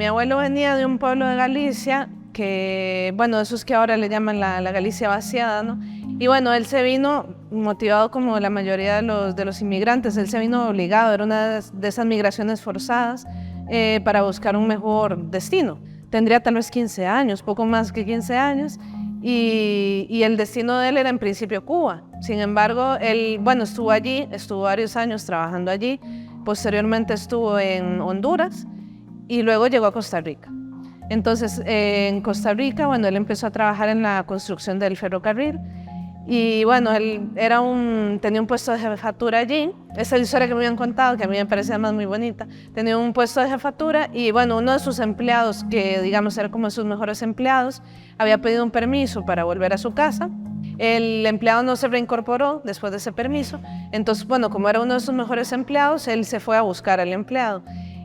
mi abuelo venía de un pueblo de Galicia que, bueno, esos que ahora le llaman la Galicia vaciada, ¿no? Y bueno, él se vino motivado como la mayoría de los inmigrantes, él se vino obligado, era una de esas migraciones forzadas para buscar un mejor destino. Tendría tal vez 15 años, poco más que 15 años, y el destino de él era en principio Cuba. Sin embargo, él, bueno, estuvo allí, estuvo varios años trabajando allí, posteriormente estuvo en Honduras y luego llegó a Costa Rica. Entonces, en Costa Rica, bueno, él empezó a trabajar en la construcción del ferrocarril y bueno, él tenía un puesto de jefatura allí. Esa es la historia que me habían contado, que a mí me parece además muy bonita. Tenía un puesto de jefatura y bueno, uno de sus empleados, que digamos era como de sus mejores empleados, había pedido un permiso para volver a su casa. El empleado no se reincorporó después de ese permiso, entonces bueno, como era uno de sus mejores empleados, él se fue a buscar al empleado.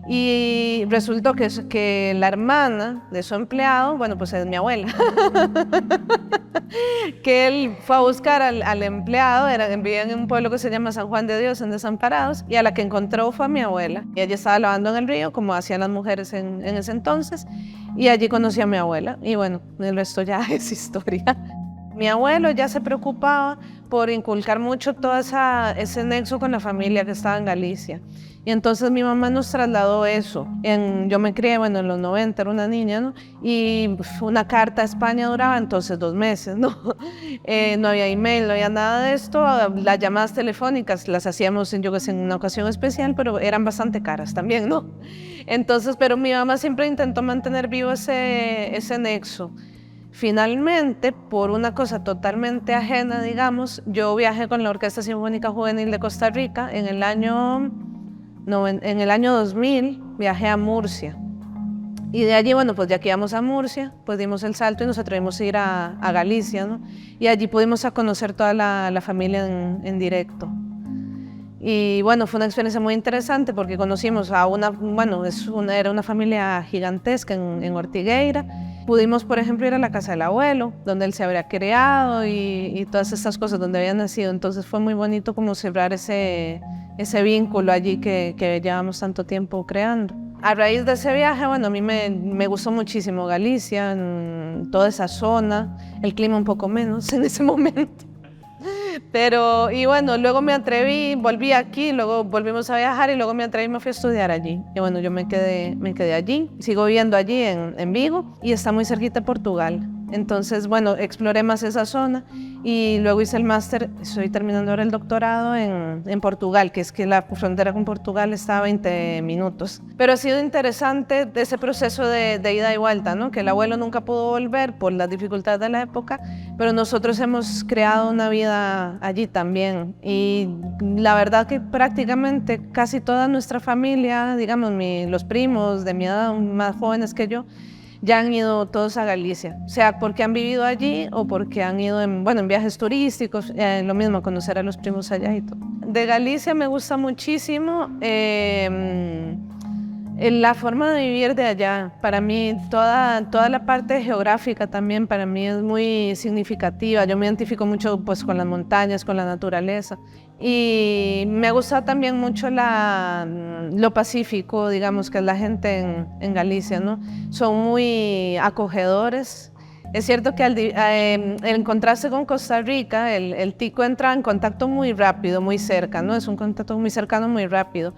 Y resultó que la hermana de su empleado, bueno, pues es mi abuela, que él fue a buscar al empleado, vivía en un pueblo que se llama San Juan de Dios, en Desamparados, y a la que encontró fue a mi abuela. Y ella estaba lavando en el río, como hacían las mujeres en ese entonces, y allí conocí a mi abuela, y bueno, el resto ya es historia. Mi abuelo ya se preocupaba por inculcar mucho todo ese nexo con la familia que estaba en Galicia. Y entonces mi mamá nos trasladó eso. Yo me crié, bueno, en los 90, era una niña, ¿no? Y una carta a España duraba entonces 2 meses, ¿no? No había email, no había nada de esto. Las llamadas telefónicas las hacíamos, yo que sé, en una ocasión especial, pero eran bastante caras también, ¿no? Entonces, pero mi mamá siempre intentó mantener vivo ese nexo. Finalmente, por una cosa totalmente ajena, digamos, yo viajé con la Orquesta Sinfónica Juvenil de Costa Rica en el año 2000, viajé a Murcia. Y de allí, bueno, pues ya que íbamos a Murcia, pues dimos el salto y nos atrevimos a ir a Galicia, ¿no? Y allí pudimos conocer toda la familia en directo. Y bueno, fue una experiencia muy interesante porque conocimos a era una familia gigantesca en Ortigueira. Pudimos, por ejemplo, ir a la casa del abuelo, donde él se habría criado y todas estas cosas, donde había nacido. Entonces fue muy bonito como cerrar ese vínculo allí que llevamos tanto tiempo creando. A raíz de ese viaje, bueno, a mí me gustó muchísimo Galicia, toda esa zona, el clima un poco menos en ese momento. Pero, y bueno, luego me atreví, volví aquí, luego volvimos a viajar y luego me atreví y me fui a estudiar allí. Y bueno, yo me quedé allí, sigo viviendo allí en Vigo y está muy cerquita de Portugal. Entonces, bueno, exploré más esa zona y luego hice el máster, estoy terminando ahora el doctorado en Portugal, que es que la frontera con Portugal está a 20 minutos. Pero ha sido interesante ese proceso de ida y vuelta, ¿no? Que el abuelo nunca pudo volver por las dificultades de la época, pero nosotros hemos creado una vida allí también. Y la verdad que prácticamente casi toda nuestra familia, digamos, los primos de mi edad, más jóvenes que yo, ya han ido todos a Galicia, sea porque han vivido allí o porque han ido en viajes turísticos, lo mismo, conocer a los primos allá y todo. De Galicia me gusta muchísimo la forma de vivir de allá. Para mí toda la parte geográfica también para mí es muy significativa. Yo me identifico mucho pues con las montañas, con la naturaleza. Y me ha gustado también mucho lo pacífico, digamos, que es la gente en Galicia, ¿no? Son muy acogedores. Es cierto que en contraste con Costa Rica, el tico entra en contacto muy rápido, muy cerca, ¿no? Es un contacto muy cercano, muy rápido.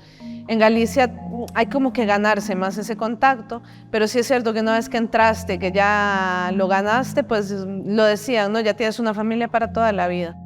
En Galicia hay como que ganarse más ese contacto, pero sí es cierto que una vez que entraste, que ya lo ganaste, pues lo decían, ¿no? Ya tienes una familia para toda la vida.